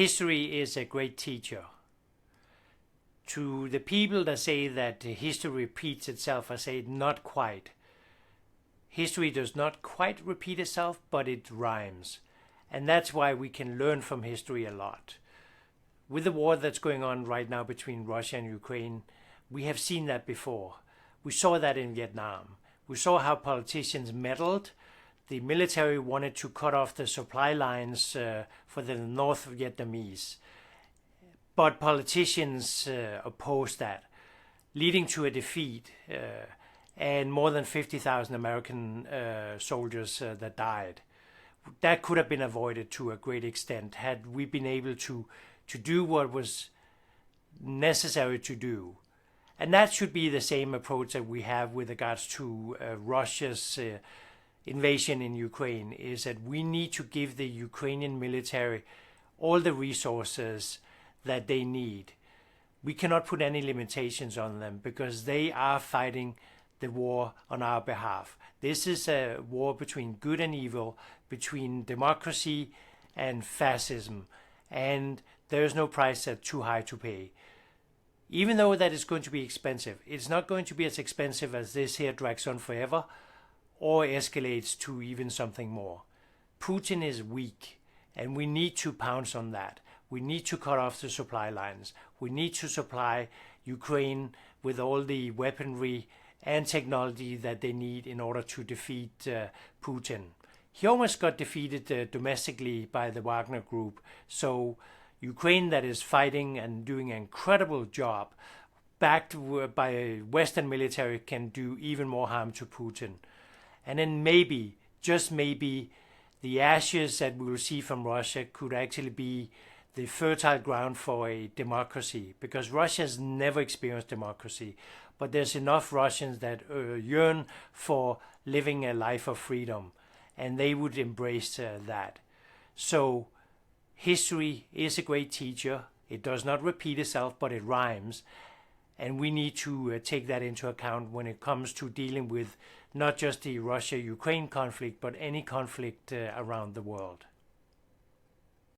History is a great teacher. To the people that say that history repeats itself, I say not quite. History does not quite repeat itself, but it rhymes. And that's why we can learn from history a lot. With the war that's going on right now between Russia and Ukraine, we have seen that before. We saw that in Vietnam. We saw how politicians meddled. The military wanted to cut off the supply lines for the North Vietnamese. But politicians opposed that, leading to a defeat and more than 50,000 American soldiers that died. That could have been avoided to a great extent had we been able to do what was necessary to do. And that should be the same approach that we have with regards to Russia's invasion in Ukraine, is that we need to give the Ukrainian military all the resources that they need. We cannot put any limitations on them because they are fighting the war on our behalf. This is a war between good and evil, between democracy and fascism, and there is no price that's too high to pay. Even though that is going to be expensive, it's not going to be as expensive as this here drags on forever or escalates to even something more. Putin is weak, and we need to pounce on that. We need to cut off the supply lines. We need to supply Ukraine with all the weaponry and technology that they need in order to defeat Putin. He almost got defeated domestically by the Wagner Group. So Ukraine, that is fighting and doing an incredible job, backed by Western military, can do even more harm to Putin. And then maybe, just maybe, the ashes that we will see from Russia could actually be the fertile ground for a democracy, because Russia has never experienced democracy, but there's enough Russians that yearn for living a life of freedom, and they would embrace that. So history is a great teacher. It does not repeat itself, but it rhymes, and we need to take that into account when it comes to dealing with not just the Russia-Ukraine conflict, but any conflict around the world.